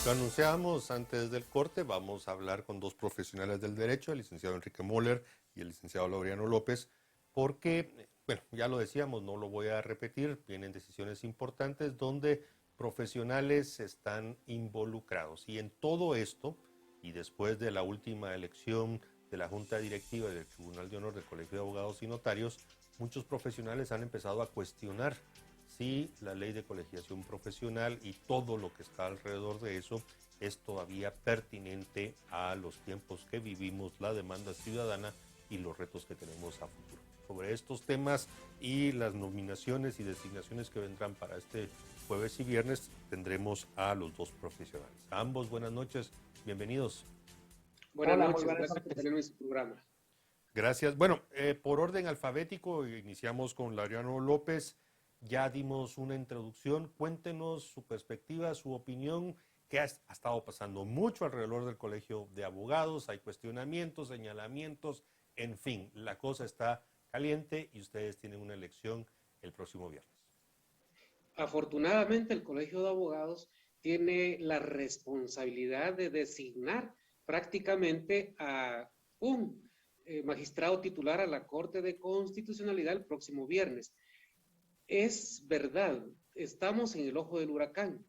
Lo anunciábamos antes del corte, vamos a hablar con dos profesionales del derecho, el licenciado Enrique Moller y el licenciado Laureano López, porque, bueno, ya lo decíamos, no lo voy a repetir, vienen decisiones importantes donde profesionales están involucrados. Y en todo esto, y después de la última elección de la Junta Directiva del Tribunal de Honor del Colegio de Abogados y Notarios, muchos profesionales han empezado a cuestionar si la ley de colegiación profesional y todo lo que está alrededor de eso es todavía pertinente a los tiempos que vivimos, la demanda ciudadana y los retos que tenemos a futuro. Sobre estos temas y las nominaciones y designaciones que vendrán para este jueves y viernes tendremos a los dos profesionales. A ambos buenas noches, bienvenidos. Buenas Hola, muy noches, buenas gracias por noches. tenerme en su programa. Gracias. Bueno, por orden alfabético, iniciamos con Laureano López. Ya dimos una introducción. Cuéntenos su perspectiva, su opinión. ¿Qué ha estado pasando? Mucho alrededor del Colegio de Abogados. Hay cuestionamientos, señalamientos. En fin, la cosa está caliente y ustedes tienen una elección el próximo viernes. Afortunadamente, el Colegio de Abogados tiene la responsabilidad de designar prácticamente a un magistrado titular a la Corte de Constitucionalidad el próximo viernes. Es verdad, estamos en el ojo del huracán.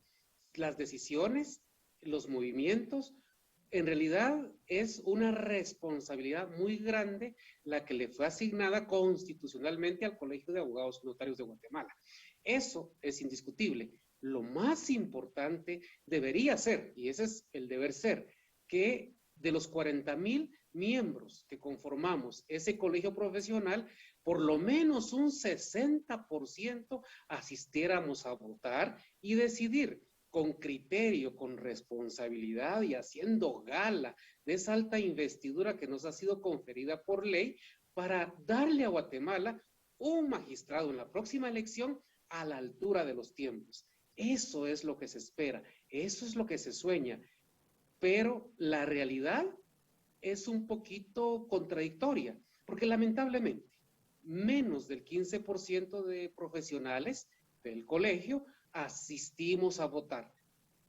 Las decisiones, los movimientos, en realidad es una responsabilidad muy grande la que le fue asignada constitucionalmente al Colegio de Abogados y Notarios de Guatemala. Eso es indiscutible. Lo más importante debería ser, y ese es el deber ser, que de los 40,000 miembros que conformamos ese colegio profesional, por lo menos un 60% asistiéramos a votar y decidir con criterio, con responsabilidad y haciendo gala de esa alta investidura que nos ha sido conferida por ley para darle a Guatemala un magistrado en la próxima elección a la altura de los tiempos. Eso es lo que se espera, eso es lo que se sueña, pero la realidad es un poquito contradictoria, porque lamentablemente menos del 15% de profesionales del colegio asistimos a votar.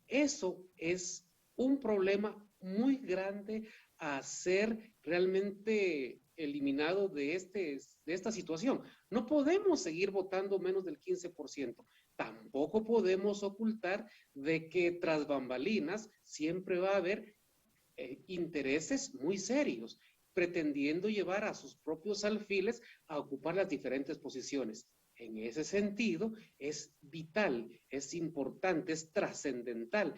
Eso es un problema muy grande a ser realmente eliminado de esta situación. No podemos seguir votando menos del 15%. Tampoco podemos ocultar de que tras bambalinas siempre va a haber intereses muy serios, pretendiendo llevar a sus propios alfiles a ocupar las diferentes posiciones. En ese sentido, es vital, es importante, es trascendental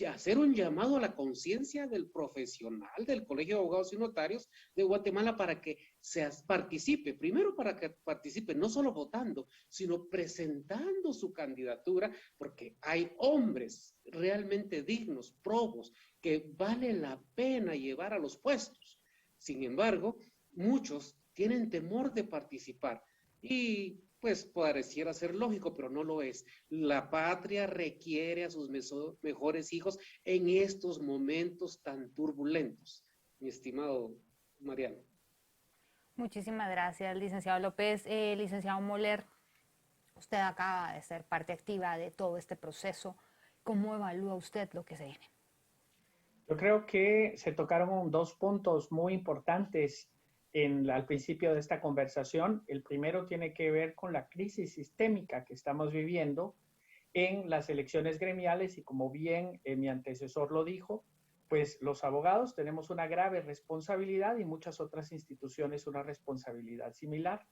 hacer un llamado a la conciencia del profesional del Colegio de Abogados y Notarios de Guatemala para que se participe, primero para que participe no solo votando, sino presentando su candidatura, porque hay hombres realmente dignos, probos, que vale la pena llevar a los puestos. Sin embargo, muchos tienen temor de participar y pues pareciera ser lógico, pero no lo es. La patria requiere a sus mejores hijos en estos momentos tan turbulentos, mi estimado Mariano. Muchísimas gracias, licenciado López. Licenciado Moller, usted acaba de ser parte activa de todo este proceso. ¿Cómo evalúa usted lo que se viene? Yo creo que se tocaron dos puntos muy importantes al principio de esta conversación. El primero tiene que ver con la crisis sistémica que estamos viviendo en las elecciones gremiales y como bien mi antecesor lo dijo, pues los abogados tenemos una grave responsabilidad y muchas otras instituciones una responsabilidad similar.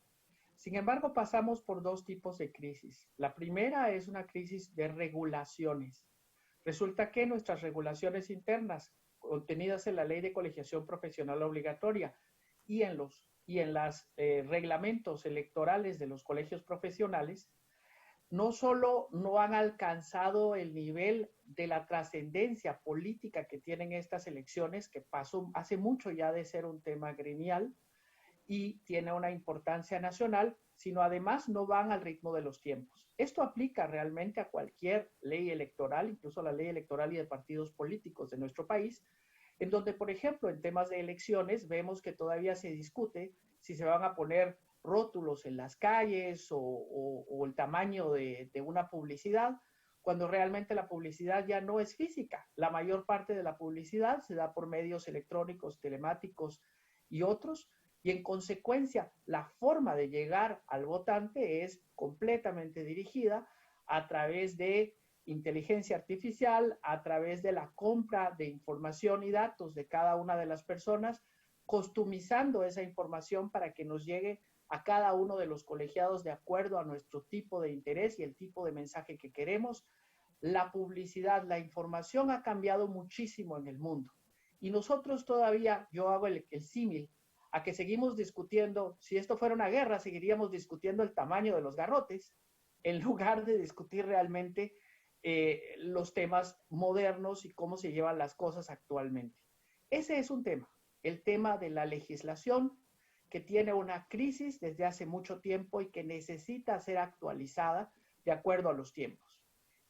Sin embargo, pasamos por dos tipos de crisis. La primera es una crisis de regulaciones. Resulta que nuestras regulaciones internas, contenidas en la Ley de Colegiación Profesional Obligatoria y en los reglamentos electorales de los colegios profesionales, no solo no han alcanzado el nivel de la trascendencia política que tienen estas elecciones, que pasó hace mucho ya de ser un tema gremial y tiene una importancia nacional, sino además no van al ritmo de los tiempos. Esto aplica realmente a cualquier ley electoral, incluso a la ley electoral y de partidos políticos de nuestro país, en donde, por ejemplo, en temas de elecciones vemos que todavía se discute si se van a poner rótulos en las calles o el tamaño de una publicidad, cuando realmente la publicidad ya no es física. La mayor parte de la publicidad se da por medios electrónicos, telemáticos y otros, y en consecuencia la forma de llegar al votante es completamente dirigida a través de inteligencia artificial, a través de la compra de información y datos de cada una de las personas, customizando esa información para que nos llegue a cada uno de los colegiados de acuerdo a nuestro tipo de interés y el tipo de mensaje que queremos. La publicidad, la información ha cambiado muchísimo en el mundo. Y nosotros todavía, yo hago el símil, a que seguimos discutiendo, si esto fuera una guerra, seguiríamos discutiendo el tamaño de los garrotes, en lugar de discutir realmente los temas modernos y cómo se llevan las cosas actualmente. Ese es un tema, el tema de la legislación, que tiene una crisis desde hace mucho tiempo y que necesita ser actualizada de acuerdo a los tiempos.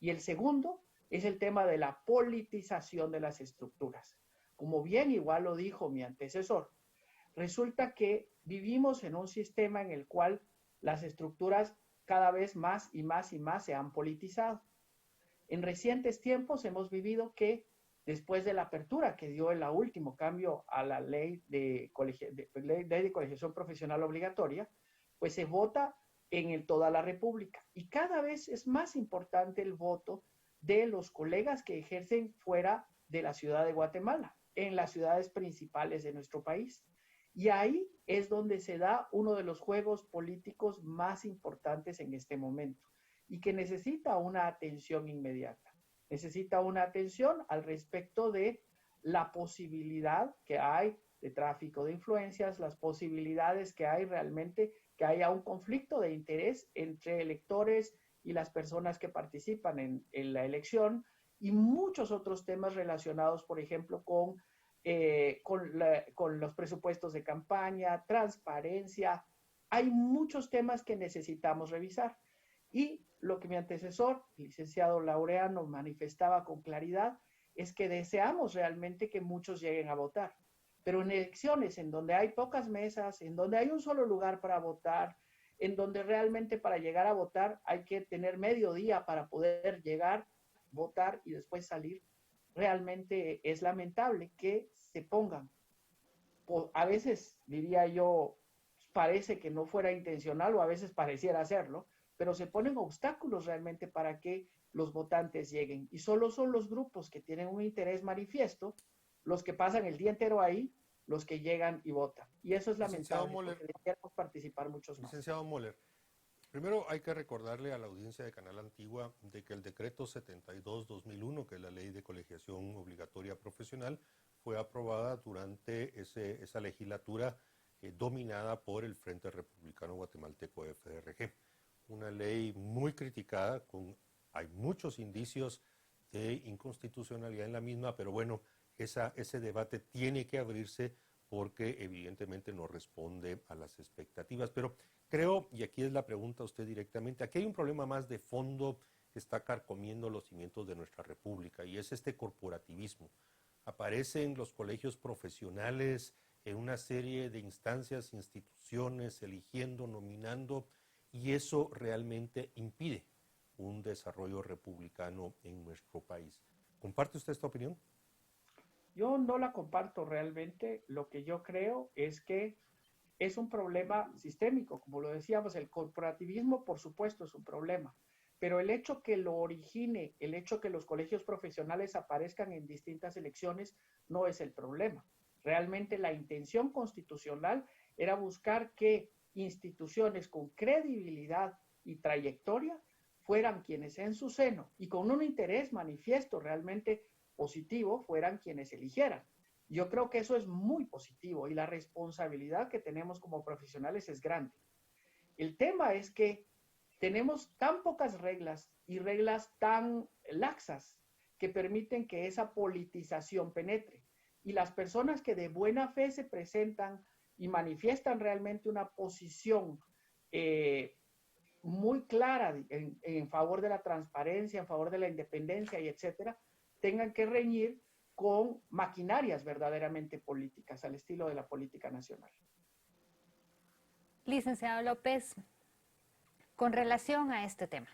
Y el segundo es el tema de la politización de las estructuras. Como bien igual lo dijo mi antecesor, resulta que vivimos en un sistema en el cual las estructuras cada vez más y más y más se han politizado. En recientes tiempos hemos vivido que después de la apertura que dio el último cambio a la ley de colegiación profesional obligatoria, pues se vota en toda la República. Y cada vez es más importante el voto de los colegas que ejercen fuera de la ciudad de Guatemala, en las ciudades principales de nuestro país. Y ahí es donde se da uno de los juegos políticos más importantes en este momento y que necesita una atención inmediata. Necesita una atención al respecto de la posibilidad que hay de tráfico de influencias, las posibilidades que hay realmente que haya un conflicto de interés entre electores y las personas que participan en la elección y muchos otros temas relacionados, por ejemplo, con los presupuestos de campaña, transparencia. Hay muchos temas que necesitamos revisar. Y lo que mi antecesor, el licenciado Laureano, manifestaba con claridad es que deseamos realmente que muchos lleguen a votar. Pero en elecciones en donde hay pocas mesas, en donde hay un solo lugar para votar, en donde realmente para llegar a votar hay que tener medio día para poder llegar, votar y después salir, realmente es lamentable que se pongan. A veces, diría yo, parece que no fuera intencional o a veces pareciera hacerlo, pero se ponen obstáculos realmente para que los votantes lleguen. Y solo son los grupos que tienen un interés manifiesto los que pasan el día entero ahí, los que llegan y votan. Y eso es lamentable, porque deberíamos participar muchos más. Licenciado Moller, primero hay que recordarle a la audiencia de Canal Antigua de que el decreto 72-2001, que es la ley de colegiación obligatoria profesional, fue aprobada durante esa legislatura dominada por el Frente Republicano Guatemalteco FDRG. Una ley muy criticada, hay muchos indicios de inconstitucionalidad en la misma, pero bueno, ese debate tiene que abrirse porque evidentemente no responde a las expectativas. Pero creo, y aquí es la pregunta a usted directamente, aquí hay un problema más de fondo que está carcomiendo los cimientos de nuestra república y es este corporativismo. Aparecen los colegios profesionales en una serie de instancias, instituciones, eligiendo, nominando, y eso realmente impide un desarrollo republicano en nuestro país. ¿Comparte usted esta opinión? Yo no la comparto realmente. Lo que yo creo es que es un problema sistémico. Como lo decíamos, el corporativismo, por supuesto, es un problema. Pero el hecho que lo origine, el hecho que los colegios profesionales aparezcan en distintas elecciones, no es el problema. Realmente la intención constitucional era buscar que instituciones con credibilidad y trayectoria fueran quienes en su seno y con un interés manifiesto realmente positivo fueran quienes eligieran. Yo creo que eso es muy positivo y la responsabilidad que tenemos como profesionales es grande. El tema es que tenemos tan pocas reglas y reglas tan laxas que permiten que esa politización penetre. Y las personas que de buena fe se presentan y manifiestan realmente una posición muy clara en favor de la transparencia, en favor de la independencia y etcétera, tengan que reñir con maquinarias verdaderamente políticas, al estilo de la política nacional. Licenciado López, con relación a este tema,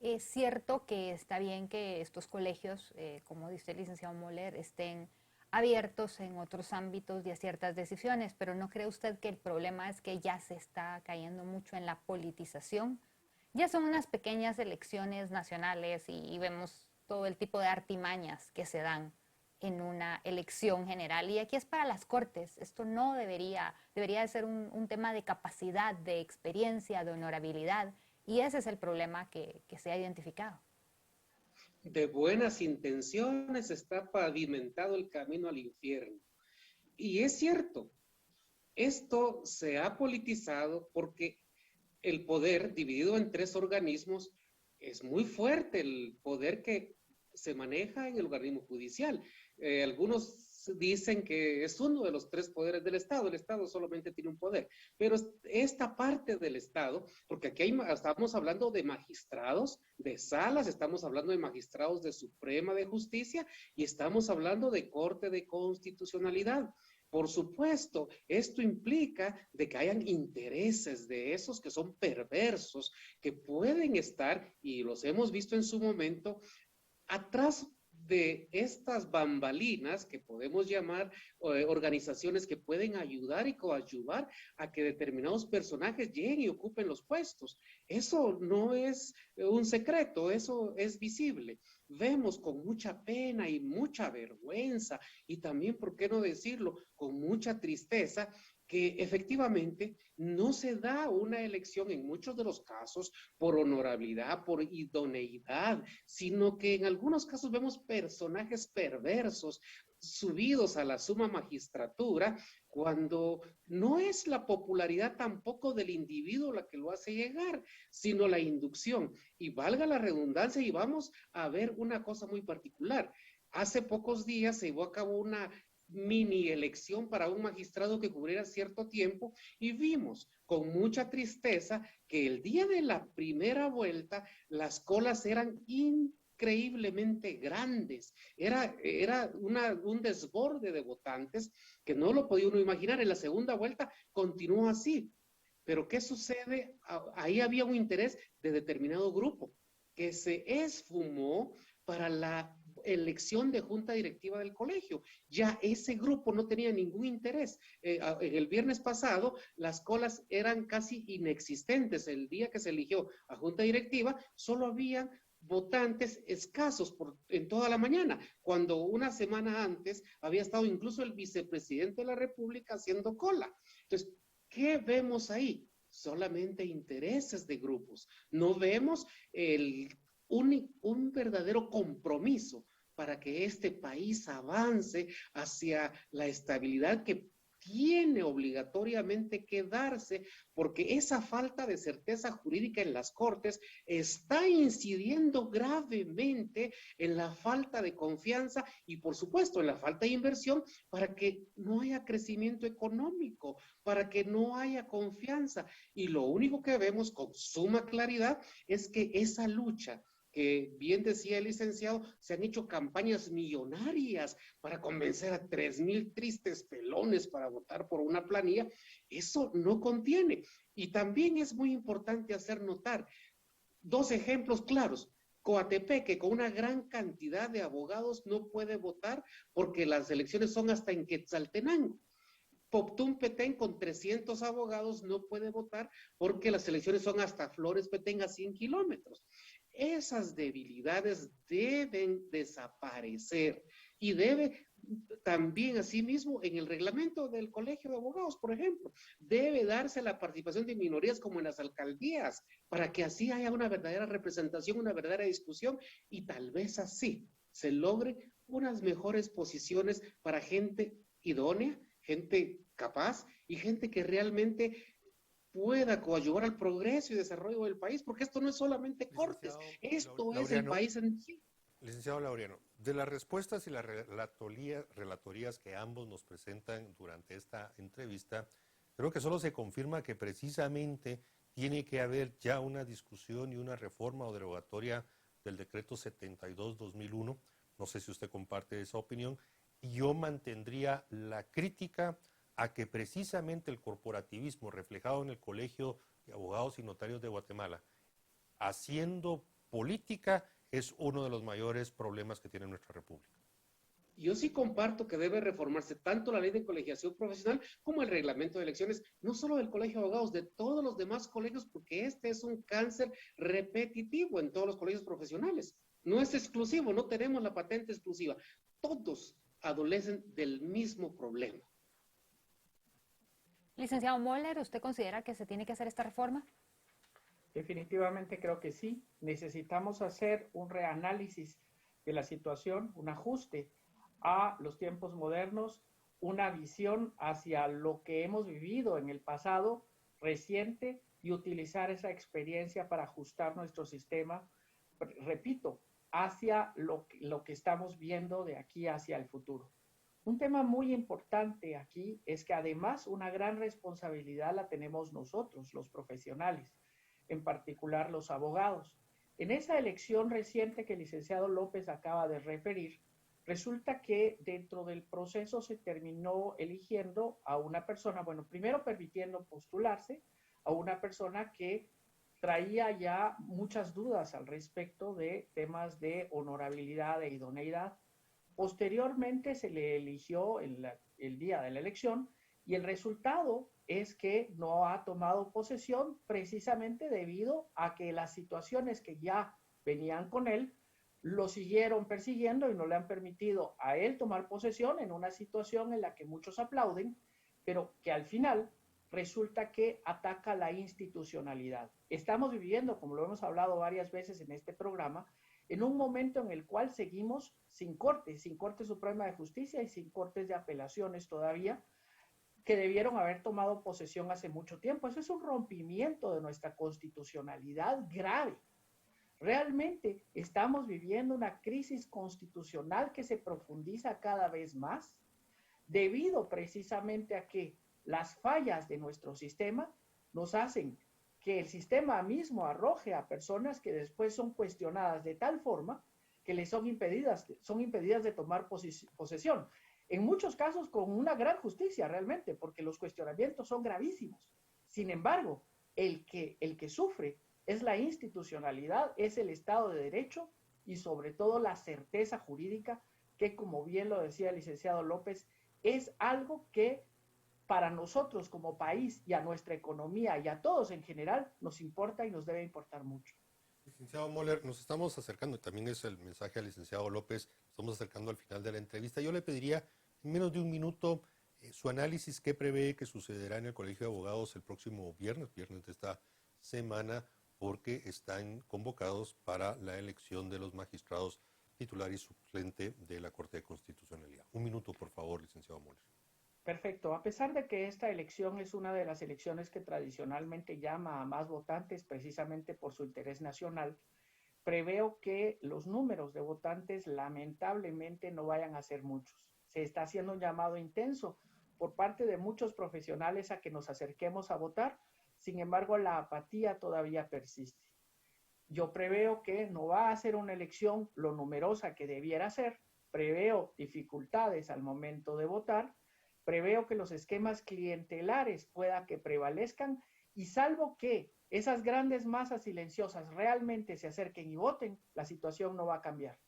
Es cierto que está bien que estos colegios, como dice el licenciado Moller, estén abiertos en otros ámbitos y a ciertas decisiones, pero ¿no cree usted que el problema es que ya se está cayendo mucho en la politización? Ya son unas pequeñas elecciones nacionales y vemos todo el tipo de artimañas que se dan en una elección general. Y aquí es para las cortes. Esto no debería de ser un tema de capacidad, de experiencia, de honorabilidad. Y ese es el problema que se ha identificado. De buenas intenciones está pavimentado el camino al infierno. Y es cierto, esto se ha politizado porque el poder dividido en tres organismos es muy fuerte, el poder que se maneja en el organismo judicial. Algunos dicen que es uno de los tres poderes del Estado. El Estado solamente tiene un poder, pero esta parte del Estado, porque aquí estamos hablando de magistrados de salas, estamos hablando de magistrados de Suprema de Justicia y estamos hablando de Corte de Constitucionalidad. Por supuesto, esto implica de que hayan intereses de esos que son perversos, que pueden estar, y los hemos visto en su momento, atrás de estas bambalinas que podemos llamar organizaciones que pueden ayudar y coadyuvar a que determinados personajes lleguen y ocupen los puestos. Eso no es un secreto, eso es visible. Vemos con mucha pena y mucha vergüenza y también, ¿por qué no decirlo?, con mucha tristeza, que efectivamente no se da una elección en muchos de los casos por honorabilidad, por idoneidad, sino que en algunos casos vemos personajes perversos subidos a la suma magistratura, cuando no es la popularidad tampoco del individuo la que lo hace llegar, sino la inducción. Y valga la redundancia, y vamos a ver una cosa muy particular. Hace pocos días se llevó a cabo una mini elección para un magistrado que cubriera cierto tiempo y vimos con mucha tristeza que el día de la primera vuelta las colas eran increíblemente grandes, era un desborde de votantes que no lo podía uno imaginar. En la segunda vuelta continuó así, pero ¿qué sucede? Ahí había un interés de determinado grupo que se esfumó para la elección de junta directiva del colegio. Ya ese grupo no tenía ningún interés. El viernes pasado las colas eran casi inexistentes. El día que se eligió a junta directiva solo había votantes escasos en toda la mañana, cuando una semana antes había estado incluso el vicepresidente de la República haciendo cola. Entonces, ¿qué vemos ahí? Solamente intereses de grupos. No vemos un verdadero compromiso para que este país avance hacia la estabilidad que tiene obligatoriamente que darse, porque esa falta de certeza jurídica en las Cortes está incidiendo gravemente en la falta de confianza y, por supuesto, en la falta de inversión para que no haya crecimiento económico, para que no haya confianza. Y lo único que vemos con suma claridad es que esa lucha, que bien decía el licenciado, se han hecho campañas millonarias para convencer a 3,000 tristes pelones para votar por una planilla. Eso no contiene. Y también es muy importante hacer notar dos ejemplos claros. Coatepeque, con una gran cantidad de abogados, no puede votar porque las elecciones son hasta en Quetzaltenango. Poptún Petén, con 300 abogados, no puede votar porque las elecciones son hasta Flores Petén, a 100 kilómetros. Esas debilidades deben desaparecer y debe también, asimismo, en el reglamento del Colegio de Abogados, por ejemplo, debe darse la participación de minorías como en las alcaldías, para que así haya una verdadera representación, una verdadera discusión y tal vez así se logre unas mejores posiciones para gente idónea, gente capaz y gente que realmente pueda coadyuvar al progreso y desarrollo del país, porque esto no es solamente Cortes, esto es el país en sí. Licenciado Laureano, de las respuestas y las relatorías que ambos nos presentan durante esta entrevista, creo que solo se confirma que precisamente tiene que haber ya una discusión y una reforma o derogatoria del decreto 72/2001. No sé si usted comparte esa opinión. Y yo mantendría la crítica a que precisamente el corporativismo reflejado en el Colegio de Abogados y Notarios de Guatemala, haciendo política es uno de los mayores problemas que tiene nuestra República. Yo sí comparto que debe reformarse tanto la ley de colegiación profesional como el reglamento de elecciones, no solo del Colegio de Abogados, de todos los demás colegios, porque este es un cáncer repetitivo en todos los colegios profesionales. No es exclusivo, no tenemos la patente exclusiva. Todos adolecen del mismo problema. Licenciado Moller, ¿usted considera que se tiene que hacer esta reforma? Definitivamente creo que sí. Necesitamos hacer un reanálisis de la situación, un ajuste a los tiempos modernos, una visión hacia lo que hemos vivido en el pasado reciente y utilizar esa experiencia para ajustar nuestro sistema, repito, hacia lo que estamos viendo de aquí hacia el futuro. Un tema muy importante aquí es que además una gran responsabilidad la tenemos nosotros, los profesionales, en particular los abogados. En esa elección reciente que el licenciado López acaba de referir, resulta que dentro del proceso se terminó eligiendo a una persona, bueno, primero permitiendo postularse a una persona que traía ya muchas dudas al respecto de temas de honorabilidad e idoneidad. Posteriormente se le eligió el día de la elección y el resultado es que no ha tomado posesión precisamente debido a que las situaciones que ya venían con él lo siguieron persiguiendo y no le han permitido a él tomar posesión en una situación en la que muchos aplauden, pero que al final resulta que ataca la institucionalidad. Estamos viviendo, como lo hemos hablado varias veces en este programa, en un momento en el cual seguimos sin Corte Suprema de Justicia y sin cortes de apelaciones todavía, que debieron haber tomado posesión hace mucho tiempo. Eso es un rompimiento de nuestra constitucionalidad grave. Realmente estamos viviendo una crisis constitucional que se profundiza cada vez más debido precisamente a que las fallas de nuestro sistema nos hacen que el sistema mismo arroje a personas que después son cuestionadas de tal forma que les son impedidas de tomar posesión. En muchos casos con una gran justicia realmente, porque los cuestionamientos son gravísimos. Sin embargo, el que sufre es la institucionalidad, es el Estado de Derecho y sobre todo la certeza jurídica que, como bien lo decía el licenciado López, es algo que para nosotros como país y a nuestra economía y a todos en general nos importa y nos debe importar mucho. Licenciado Moller, nos estamos acercando, también es el mensaje al licenciado López, nos estamos acercando al final de la entrevista. Yo le pediría en menos de un minuto su análisis, qué prevé que sucederá en el Colegio de Abogados el próximo viernes de esta semana, porque están convocados para la elección de los magistrados titular y suplente de la Corte de Constitucionalidad. Un minuto, por favor, licenciado Moller. Perfecto. A pesar de que esta elección es una de las elecciones que tradicionalmente llama a más votantes precisamente por su interés nacional, preveo que los números de votantes lamentablemente no vayan a ser muchos. Se está haciendo un llamado intenso por parte de muchos profesionales a que nos acerquemos a votar, sin embargo la apatía todavía persiste. Yo preveo que no va a ser una elección lo numerosa que debiera ser, preveo dificultades al momento de votar, preveo que los esquemas clientelares pueda que prevalezcan y salvo que esas grandes masas silenciosas realmente se acerquen y voten, la situación no va a cambiar.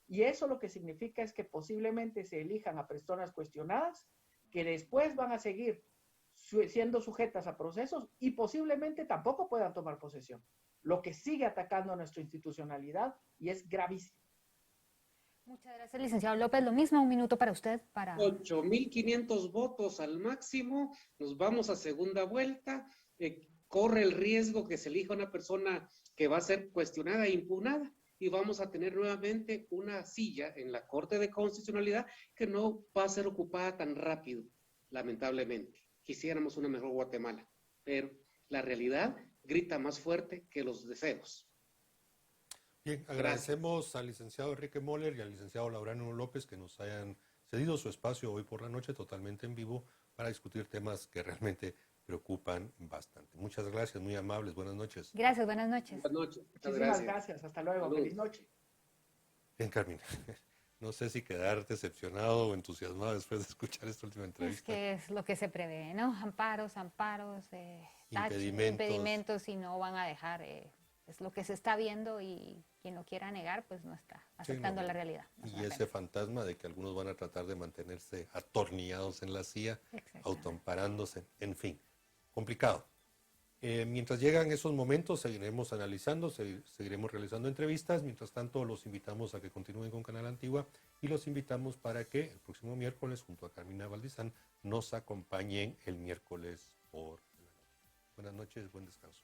Y eso lo que significa es que posiblemente se elijan a personas cuestionadas que después van a seguir siendo sujetas a procesos y posiblemente tampoco puedan tomar posesión, lo que sigue atacando a nuestra institucionalidad y es gravísimo. Muchas gracias, licenciado López. Lo mismo, un minuto para usted. 8.500 votos al máximo, nos vamos a segunda vuelta, corre el riesgo que se elija una persona que va a ser cuestionada e impugnada y vamos a tener nuevamente una silla en la Corte de Constitucionalidad que no va a ser ocupada tan rápido, lamentablemente. Quisiéramos una mejor Guatemala, pero la realidad grita más fuerte que los deseos. Bien, agradecemos al licenciado Enrique Moller y al licenciado Laureano López que nos hayan cedido su espacio hoy por la noche totalmente en vivo para discutir temas que realmente preocupan bastante. Muchas gracias, muy amables, buenas noches. Gracias, buenas noches. Buenas noches. Muchísimas gracias, hasta luego, Salud. Feliz noche. Bien, Carmen, no sé si quedar decepcionado o entusiasmado después de escuchar esta última entrevista. Es que es lo que se prevé, ¿no? Amparos, impedimentos y no van a dejar es lo que se está viendo y quien lo quiera negar, pues no está aceptando no. la realidad. Es Y una ese pena. fantasma de que algunos van a tratar de mantenerse atornillados en la silla, Exactamente. autoamparándose, en fin, complicado. Mientras llegan esos momentos, seguiremos analizando, seguiremos realizando entrevistas. Mientras tanto, los invitamos a que continúen con Canal Antigua y los invitamos para que el próximo miércoles, junto a Carmina Valdizán, nos acompañen el miércoles por la noche. Buenas noches, buen descanso.